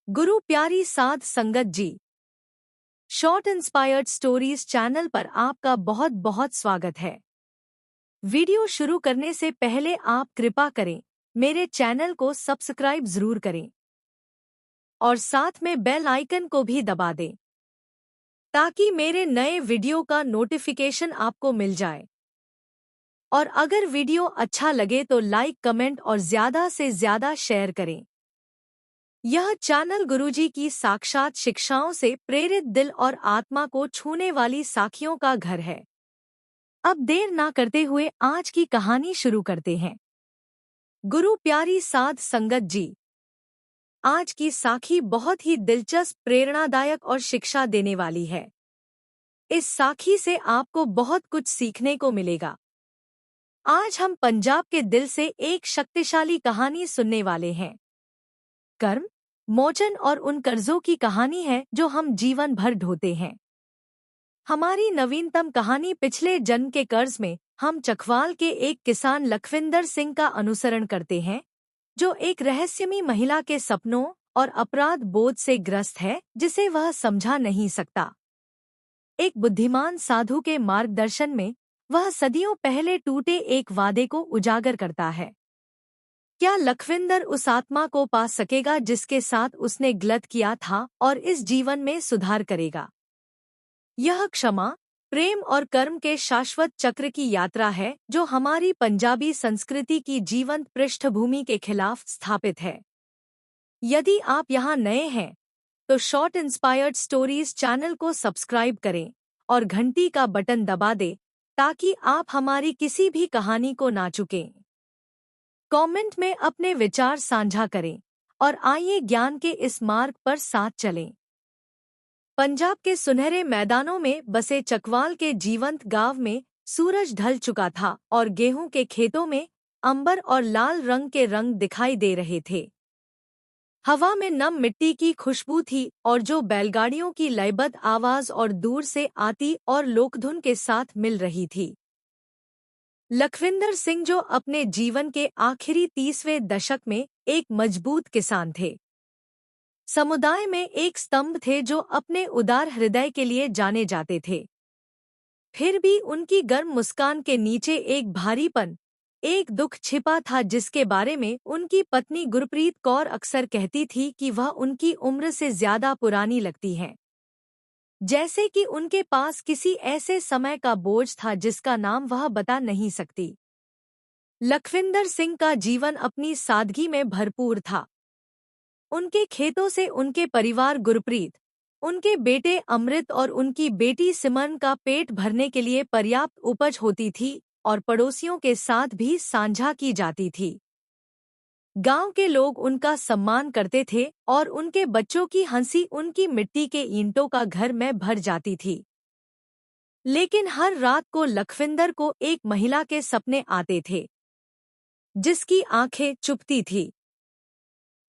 गुरु प्यारी साध संगत जी, शॉर्ट इंस्पायर्ड स्टोरीज चैनल पर आपका बहुत बहुत स्वागत है। वीडियो शुरू करने से पहले आप कृपा करें मेरे चैनल को सब्सक्राइब जरूर करें और साथ में बेल आइकन को भी दबा दें ताकि मेरे नए वीडियो का नोटिफिकेशन आपको मिल जाए। और अगर वीडियो अच्छा लगे तो लाइक, कमेंट और ज़्यादा से ज़्यादा शेयर करें। यह चैनल गुरुजी की साक्षात शिक्षाओं से प्रेरित दिल और आत्मा को छूने वाली साखियों का घर है। अब देर ना करते हुए आज की कहानी शुरू करते हैं। गुरु प्यारी साध संगत जी, आज की साखी बहुत ही दिलचस्प, प्रेरणादायक और शिक्षा देने वाली है। इस साखी से आपको बहुत कुछ सीखने को मिलेगा। आज हम पंजाब के दिल से एक शक्तिशाली कहानी सुनने वाले हैं। कर्म मोचन और उन कर्जों की कहानी है जो हम जीवन भर ढोते हैं। हमारी नवीनतम कहानी पिछले जन्म के कर्ज में हम चकवाल के एक किसान लखविंदर सिंह का अनुसरण करते हैं, जो एक रहस्यमयी महिला के सपनों और अपराध बोध से ग्रस्त है जिसे वह समझा नहीं सकता। एक बुद्धिमान साधु के मार्गदर्शन में वह सदियों पहले टूटे एक वादे को उजागर करता है। क्या लखविंदर उस आत्मा को पा सकेगा जिसके साथ उसने गलत किया था और इस जीवन में सुधार करेगा? यह क्षमा, प्रेम और कर्म के शाश्वत चक्र की यात्रा है जो हमारी पंजाबी संस्कृति की जीवंत पृष्ठभूमि के खिलाफ स्थापित है। यदि आप यहाँ नए हैं तो शॉर्ट इंस्पायर्ड स्टोरीज चैनल को सब्सक्राइब करें और घंटी का बटन दबा दें ताकि आप हमारी किसी भी कहानी को ना चुकें। कमेंट में अपने विचार साझा करें और आइए ज्ञान के इस मार्ग पर साथ चलें। पंजाब के सुनहरे मैदानों में बसे चकवाल के जीवंत गांव में सूरज ढल चुका था और गेहूं के खेतों में अंबर और लाल रंग के रंग दिखाई दे रहे थे। हवा में नम मिट्टी की खुशबू थी और जो बैलगाड़ियों की लयबद्ध आवाज और दूर से आती और लोकधुन के साथ मिल रही थी। लखविंदर सिंह, जो अपने जीवन के आखिरी 30वें दशक में एक मजबूत किसान थे, समुदाय में एक स्तंभ थे जो अपने उदार हृदय के लिए जाने जाते थे। फिर भी उनकी गर्म मुस्कान के नीचे एक भारीपन, एक दुख छिपा था जिसके बारे में उनकी पत्नी गुरप्रीत कौर अक्सर कहती थी कि वह उनकी उम्र से ज्यादा पुरानी लगती हैं। जैसे कि उनके पास किसी ऐसे समय का बोझ था जिसका नाम वह बता नहीं सकती। लखविंदर सिंह का जीवन अपनी सादगी में भरपूर था। उनके खेतों से उनके परिवार गुरप्रीत, उनके बेटे अमृत और उनकी बेटी सिमरन का पेट भरने के लिए पर्याप्त उपज होती थी और पड़ोसियों के साथ भी साझा की जाती थी। गांव के लोग उनका सम्मान करते थे और उनके बच्चों की हंसी उनकी मिट्टी के ईंटों का घर में भर जाती थी। लेकिन हर रात को लखविंदर को एक महिला के सपने आते थे, जिसकी आंखें चुपती थी।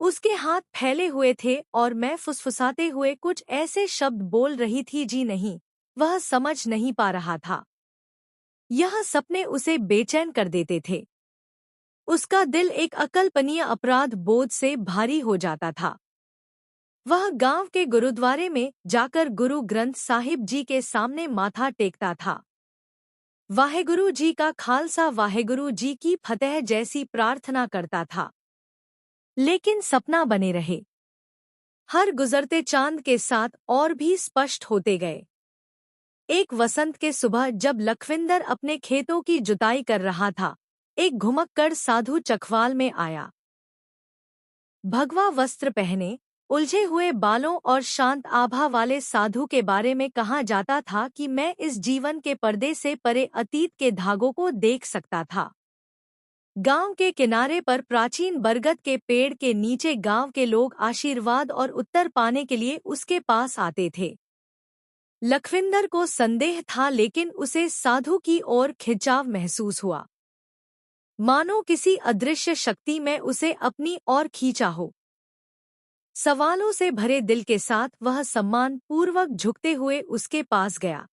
उसके हाथ फैले हुए थे और मैं फुसफुसाते हुए कुछ ऐसे शब्द बोल रही थी जी नहीं, वह समझ नहीं पा रहा था। यह सपने उसे बेचैन कर देते थे। उसका दिल एक अकल्पनीय अपराध बोध से भारी हो जाता था। वह गांव के गुरुद्वारे में जाकर गुरु ग्रंथ साहिब जी के सामने माथा टेकता था। वाहेगुरु जी का खालसा, वाहेगुरु जी की फतेह जैसी प्रार्थना करता था। लेकिन सपना बने रहे। हर गुजरते चांद के साथ और भी स्पष्ट होते गए। एक वसंत के सुबह जब लखविंदर अपने खेतों की जुताई कर रहा था, एक घुमक्कड़ साधु चकवाल में आया। भगवा वस्त्र पहने, उलझे हुए बालों और शांत आभा वाले साधु के बारे में कहा जाता था कि मैं इस जीवन के पर्दे से परे अतीत के धागों को देख सकता था। गांव के किनारे पर प्राचीन बरगद के पेड़ के नीचे गांव के लोग आशीर्वाद और उत्तर पाने के लिए उसके पास आते थे। लखविंदर को संदेह था, लेकिन उसे साधु की ओर खिंचाव महसूस हुआ, मानो किसी अदृश्य शक्ति में उसे अपनी ओर खींचा हो। सवालों से भरे दिल के साथ वह सम्मान पूर्वक झुकते हुए उसके पास गया।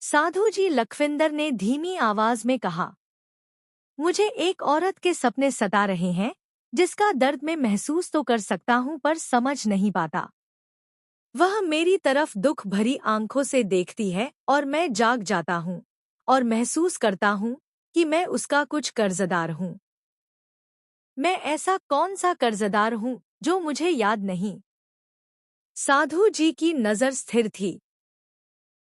साधु जी, लखविंदर ने धीमी आवाज में कहा, मुझे एक औरत के सपने सता रहे हैं जिसका दर्द मैं महसूस तो कर सकता हूँ पर समझ नहीं पाता। वह मेरी तरफ दुख भरी आंखों से देखती है और मैं जाग जाता हूँ और महसूस करता हूँ कि मैं उसका कुछ कर्जदार हूँ। मैं ऐसा कौन सा कर्जदार हूँ जो मुझे याद नहीं। साधु जी की नजर स्थिर थी।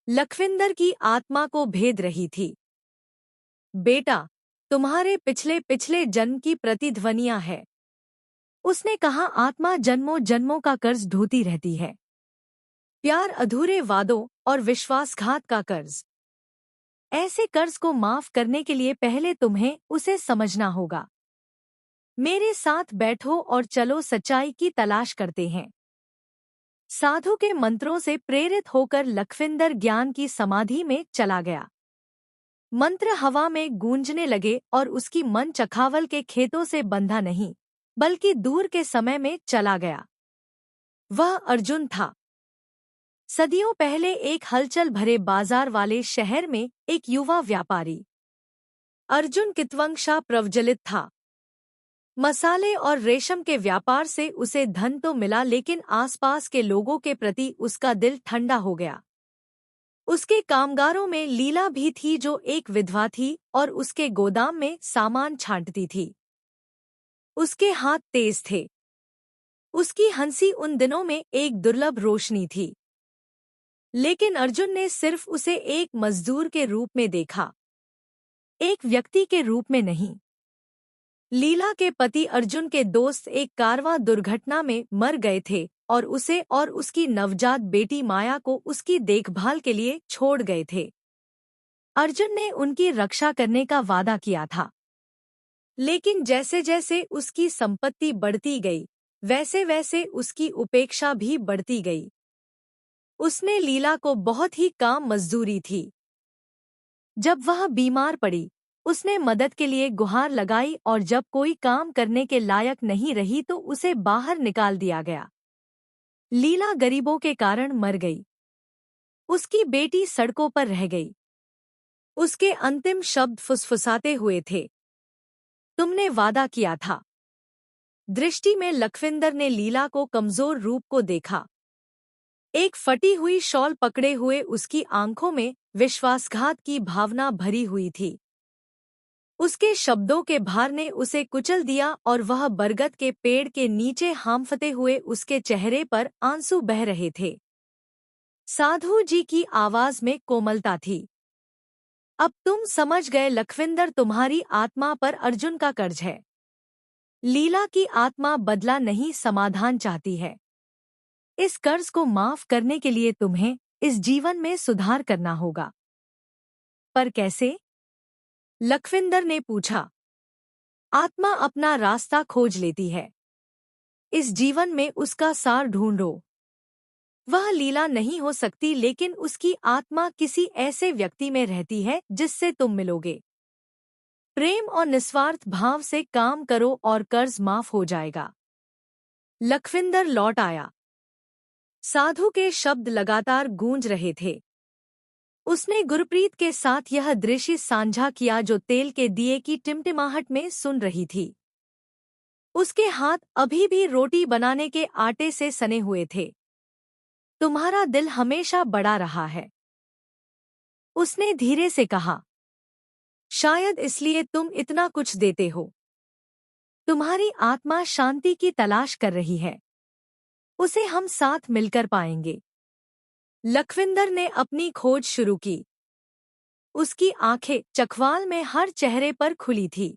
लखविंदर की आत्मा को भेद रही थी। बेटा, तुम्हारे पिछले पिछले जन्म की प्रतिध्वनियां है। उसने कहा, आत्मा जन्मों जन्मों का कर्ज ढोती रहती है। प्यार, अधूरे वादों और विश्वासघात का कर्ज। ऐसे कर्ज को माफ करने के लिए पहले तुम्हें उसे समझना होगा। मेरे साथ बैठो और चलो सच्चाई की तलाश करते हैं। साधु के मंत्रों से प्रेरित होकर लखविंदर ज्ञान की समाधि में चला गया। मंत्र हवा में गूंजने लगे और उसकी मन चखावल के खेतों से बंधा नहीं, बल्कि दूर के समय में चला गया। वह अर्जुन था। सदियों पहले एक हलचल भरे बाजार वाले शहर में एक युवा व्यापारी अर्जुन कितवंशा प्रवज्वलित था। मसाले और रेशम के व्यापार से उसे धन तो मिला, लेकिन आसपास के लोगों के प्रति उसका दिल ठंडा हो गया। उसके कामगारों में लीला भी थी, जो एक विधवा थी और उसके गोदाम में सामान छांटती थी। उसके हाथ तेज थे। उसकी हंसी उन दिनों में एक दुर्लभ रोशनी थी। लेकिन अर्जुन ने सिर्फ उसे एक मजदूर के रूप में देखा, एक व्यक्ति के रूप में नहीं। लीला के पति अर्जुन के दोस्त एक कारवां दुर्घटना में मर गए थे और उसे और उसकी नवजात बेटी माया को उसकी देखभाल के लिए छोड़ गए थे। अर्जुन ने उनकी रक्षा करने का वादा किया था, लेकिन जैसे जैसे उसकी संपत्ति बढ़ती गई, वैसे वैसे उसकी उपेक्षा भी बढ़ती गई। उसने लीला को बहुत ही काम मजदूरी थी। जब वह बीमार पड़ी, उसने मदद के लिए गुहार लगाई और जब कोई काम करने के लायक नहीं रही तो उसे बाहर निकाल दिया गया। लीला गरीबों के कारण मर गई। उसकी बेटी सड़कों पर रह गई। उसके अंतिम शब्द फुसफुसाते हुए थे, तुमने वादा किया था। दृष्टि में लखविंदर ने लीला को कमजोर रूप को देखा। एक फटी हुई शॉल पकड़े हुए उसकी आंखों में विश्वासघात की भावना भरी हुई थी। उसके शब्दों के भार ने उसे कुचल दिया और वह बरगद के पेड़ के नीचे हांफते हुए उसके चेहरे पर आंसू बह रहे थे। साधु जी की आवाज में कोमलता थी। अब तुम समझ गए लखविंदर, तुम्हारी आत्मा पर अर्जुन का कर्ज है। लीला की आत्मा बदला नहीं, समाधान चाहती है। इस कर्ज को माफ करने के लिए तुम्हें इस जीवन में सुधार करना होगा। पर कैसे? लखविंदर ने पूछा। आत्मा अपना रास्ता खोज लेती है। इस जीवन में उसका सार ढूंढो। वह लीला नहीं हो सकती, लेकिन उसकी आत्मा किसी ऐसे व्यक्ति में रहती है जिससे तुम मिलोगे। प्रेम और निस्वार्थ भाव से काम करो और कर्ज माफ हो जाएगा। लखविंदर लौट आया। साधु के शब्द लगातार गूंज रहे थे। उसने गुरप्रीत के साथ यह दृश्य साझा किया जो तेल के दिए की टिमटिमाहट में सुन रही थी। उसके हाथ अभी भी रोटी बनाने के आटे से सने हुए थे। तुम्हारा दिल हमेशा बड़ा रहा है, उसने धीरे से कहा। शायद इसलिए तुम इतना कुछ देते हो। तुम्हारी आत्मा शांति की तलाश कर रही है। उसे हम साथ मिलकर पाएंगे। लखविंदर ने अपनी खोज शुरू की। उसकी आंखें चखवाल में हर चेहरे पर खुली थी।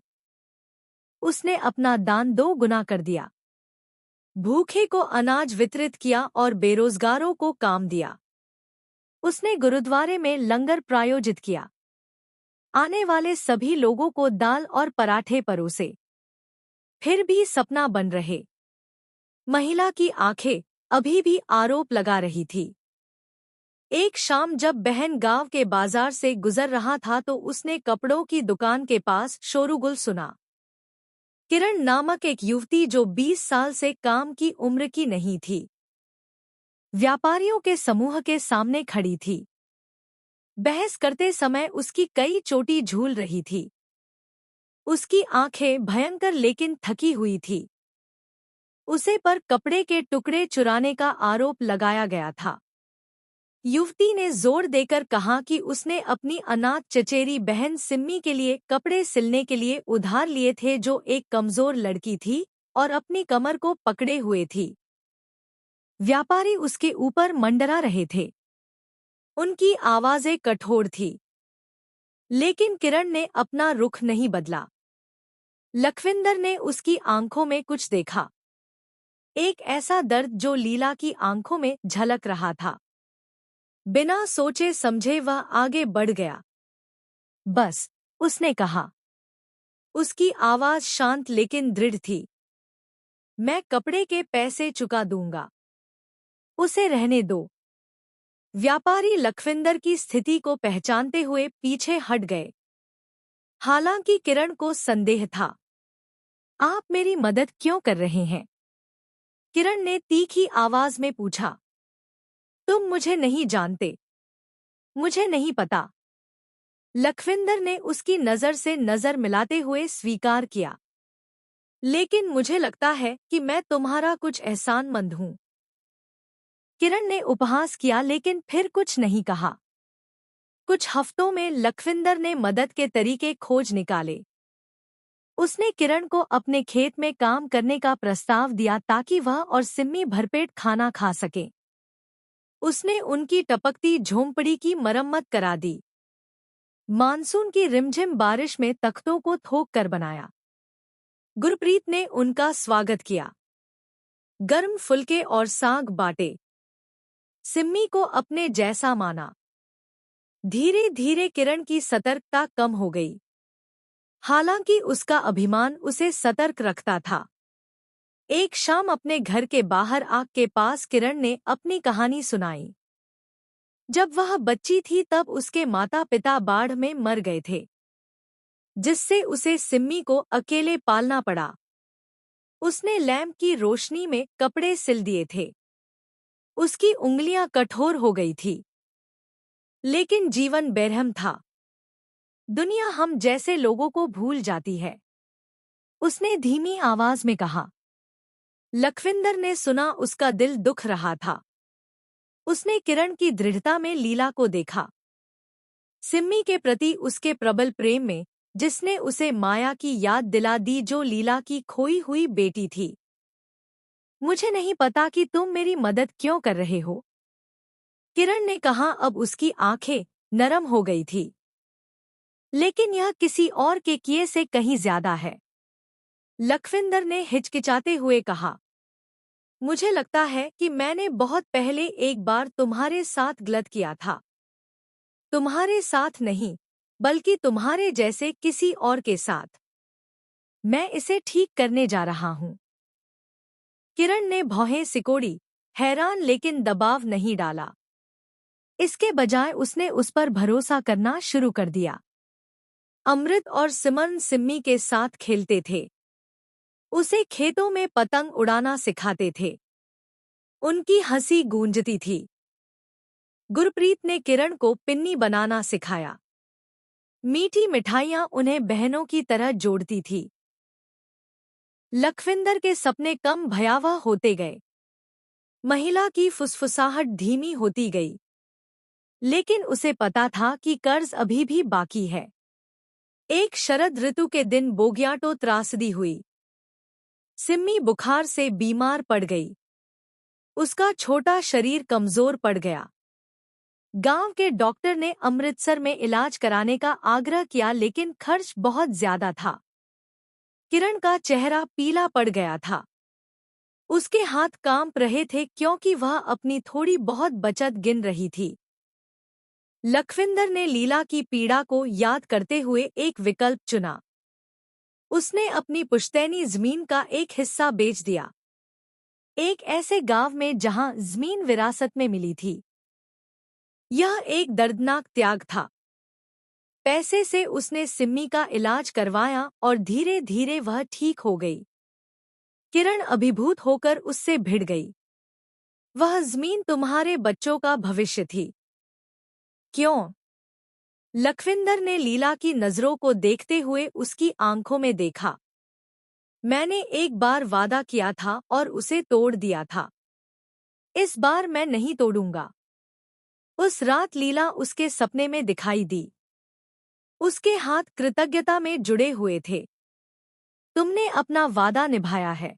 उसने अपना दान 2 गुना कर दिया। भूखे को अनाज वितरित किया और बेरोजगारों को काम दिया। उसने गुरुद्वारे में लंगर प्रायोजित किया। आने वाले सभी लोगों को दाल और पराठे परोसे। फिर भी सपना बन रहे। महिला की आंखें अभी भी आरोप लगा रही थी। एक शाम जब बहन गांव के बाजार से गुजर रहा था तो उसने कपड़ों की दुकान के पास शोरगुल सुना। किरण नामक एक युवती जो 20 साल से काम की उम्र की नहीं थी, व्यापारियों के समूह के सामने खड़ी थी। बहस करते समय उसकी कई चोटी झूल रही थी। उसकी आंखें भयंकर लेकिन थकी हुई थी। उसे पर कपड़े के टुकड़े चुराने का आरोप लगाया गया था। युवती ने जोर देकर कहा कि उसने अपनी अनाथ चचेरी बहन सिम्मी के लिए कपड़े सिलने के लिए उधार लिए थे, जो एक कमजोर लड़की थी और अपनी कमर को पकड़े हुए थी। व्यापारी उसके ऊपर मंडरा रहे थे। उनकी आवाजें कठोर थी, लेकिन किरण ने अपना रुख नहीं बदला। लखविंदर ने उसकी आंखों में कुछ देखा, एक ऐसा दर्द जो लीला की आंखों में झलक रहा था। बिना सोचे समझे वह आगे बढ़ गया। बस, उसने कहा। उसकी आवाज शांत लेकिन दृढ़ थी। मैं कपड़े के पैसे चुका दूंगा, उसे रहने दो। व्यापारी लखविंदर की स्थिति को पहचानते हुए पीछे हट गए। हालांकि किरण को संदेह था। आप मेरी मदद क्यों कर रहे हैं? किरण ने तीखी आवाज में पूछा। तुम मुझे नहीं जानते। मुझे नहीं पता। लखविंदर ने उसकी नजर से नजर मिलाते हुए स्वीकार किया। लेकिन मुझे लगता है कि मैं तुम्हारा कुछ एहसानमंद हूं। किरण ने उपहास किया लेकिन फिर कुछ नहीं कहा। कुछ हफ्तों में लखविंदर ने मदद के तरीके खोज निकाले। उसने किरण को अपने खेत में काम करने का प्रस्ताव दिया ताकि वह और सिम्मी भरपेट खाना खा सके। उसने उनकी टपकती झोंपड़ी की मरम्मत करा दी। मानसून की रिमझिम बारिश में तख्तों को थोक कर बनाया। गुरप्रीत ने उनका स्वागत किया। गर्म फुलके और साग बांटे। सिम्मी को अपने जैसा माना। धीरे धीरे किरण की सतर्कता कम हो गई। हालांकि उसका अभिमान उसे सतर्क रखता था। एक शाम अपने घर के बाहर आग के पास किरण ने अपनी कहानी सुनाई। जब वह बच्ची थी तब उसके माता पिता बाढ़ में मर गए थे, जिससे उसे सिम्मी को अकेले पालना पड़ा। उसने लैंप की रोशनी में कपड़े सिल दिए थे। उसकी उंगलियां कठोर हो गई थी, लेकिन जीवन बेरहम था। दुनिया हम जैसे लोगों को भूल जाती है, उसने धीमी आवाज में कहा। लखविंदर ने सुना, उसका दिल दुख रहा था। उसने किरण की दृढ़ता में लीला को देखा, सिम्मी के प्रति उसके प्रबल प्रेम में, जिसने उसे माया की याद दिला दी जो लीला की खोई हुई बेटी थी। मुझे नहीं पता कि तुम मेरी मदद क्यों कर रहे हो, किरण ने कहा। अब उसकी आंखें नरम हो गई थी। लेकिन यह किसी और के किए से कहीं ज्यादा है, लखविंदर ने हिचकिचाते हुए कहा। मुझे लगता है कि मैंने बहुत पहले एक बार तुम्हारे साथ गलत किया था। तुम्हारे साथ नहीं, बल्कि तुम्हारे जैसे किसी और के साथ। मैं इसे ठीक करने जा रहा हूं। किरण ने भौहें सिकोड़ी, हैरान लेकिन दबाव नहीं डाला। इसके बजाय उसने उस पर भरोसा करना शुरू कर दिया। अमृत और सिमन सिम्मी के साथ खेलते थे। उसे खेतों में पतंग उड़ाना सिखाते थे। उनकी हंसी गूंजती थी। गुरप्रीत ने किरण को पिन्नी बनाना सिखाया। मीठी मिठाइयां उन्हें बहनों की तरह जोड़ती थी। लखविंदर के सपने कम भयावह होते गए। महिला की फुसफुसाहट धीमी होती गई। लेकिन उसे पता था कि कर्ज अभी भी बाकी है। एक शरद ऋतु के दिन बोग्याटो त्रासदी हुई। सिम्मी बुखार से बीमार पड़ गई। उसका छोटा शरीर कमजोर पड़ गया। गांव के डॉक्टर ने अमृतसर में इलाज कराने का आग्रह किया, लेकिन खर्च बहुत ज्यादा था। किरण का चेहरा पीला पड़ गया था। उसके हाथ कांप रहे थे क्योंकि वह अपनी थोड़ी बहुत बचत गिन रही थी। लखविंदर ने लीला की पीड़ा को याद करते हुए एक विकल्प चुना। उसने अपनी पुश्तैनी जमीन का एक हिस्सा बेच दिया, एक ऐसे गांव में जहां जमीन विरासत में मिली थी। यह एक दर्दनाक त्याग था। पैसे से उसने सिम्मी का इलाज करवाया और धीरे धीरे वह ठीक हो गई। किरण अभिभूत होकर उससे भिड़ गई। वह जमीन तुम्हारे बच्चों का भविष्य थी। क्यों? लखविंदर ने लीला की नजरों को देखते हुए उसकी आंखों में देखा। मैंने एक बार वादा किया था और उसे तोड़ दिया था। इस बार मैं नहीं तोड़ूंगा। उस रात लीला उसके सपने में दिखाई दी। उसके हाथ कृतज्ञता में जुड़े हुए थे। तुमने अपना वादा निभाया है,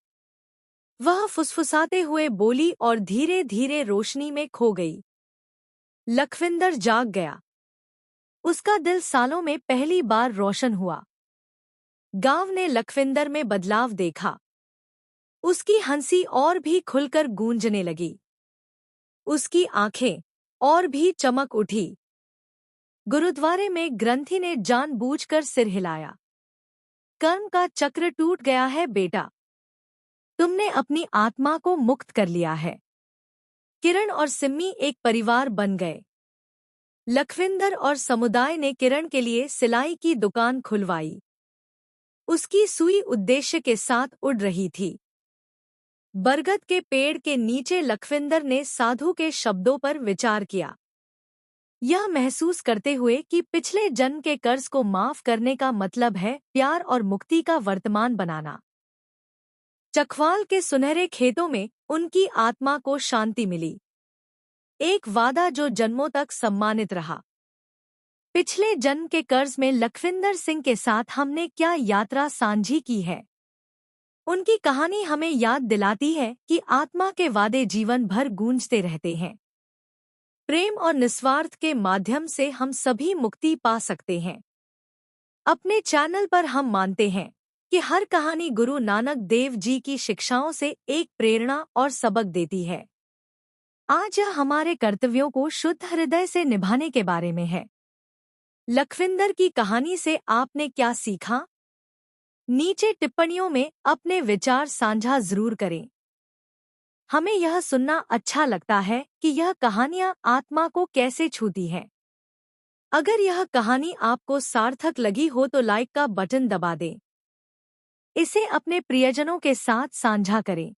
वह फुसफुसाते हुए बोली और धीरे धीरे रोशनी में खो गई। लखविंदर जाग गया। उसका दिल सालों में पहली बार रोशन हुआ। गांव ने लखविंदर में बदलाव देखा। उसकी हंसी और भी खुलकर गूंजने लगी। उसकी आंखें और भी चमक उठी। गुरुद्वारे में ग्रंथी ने जानबूझकर सिर हिलाया। कर्म का चक्र टूट गया है बेटा। तुमने अपनी आत्मा को मुक्त कर लिया है। किरण और सिम्मी एक परिवार बन गए। लखविंदर और समुदाय ने किरण के लिए सिलाई की दुकान खुलवाई। उसकी सुई उद्देश्य के साथ उड़ रही थी। बरगद के पेड़ के नीचे लखविंदर ने साधु के शब्दों पर विचार किया, यह महसूस करते हुए कि पिछले जन्म के कर्ज को माफ करने का मतलब है प्यार और मुक्ति का वर्तमान बनाना। चखवाल के सुनहरे खेतों में उनकी आत्मा को शांति मिली। एक वादा जो जन्मों तक सम्मानित रहा। पिछले जन्म के कर्ज में लखविंदर सिंह के साथ हमने क्या यात्रा साझी की है। उनकी कहानी हमें याद दिलाती है कि आत्मा के वादे जीवन भर गूंजते रहते हैं। प्रेम और निस्वार्थ के माध्यम से हम सभी मुक्ति पा सकते हैं। अपने चैनल पर हम मानते हैं कि हर कहानी गुरु नानक देव जी की शिक्षाओं से एक प्रेरणा और सबक देती है। आज यह हमारे कर्तव्यों को शुद्ध हृदय से निभाने के बारे में है। लखविंदर की कहानी से आपने क्या सीखा? नीचे टिप्पणियों में अपने विचार साझा जरूर करें। हमें यह सुनना अच्छा लगता है कि यह कहानियां आत्मा को कैसे छूती हैं। अगर यह कहानी आपको सार्थक लगी हो तो लाइक का बटन दबा दें। इसे अपने प्रियजनों के साथ साझा करें।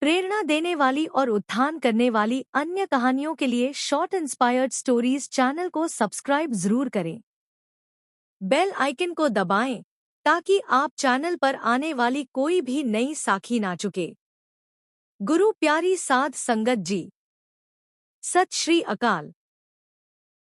प्रेरणा देने वाली और उत्थान करने वाली अन्य कहानियों के लिए शॉर्ट इंस्पायर्ड स्टोरीज चैनल को सब्सक्राइब जरूर करें। बेल आइकन को दबाएं ताकि आप चैनल पर आने वाली कोई भी नई साखी ना चुके। गुरु प्यारी साध संगत जी, सत श्री अकाल।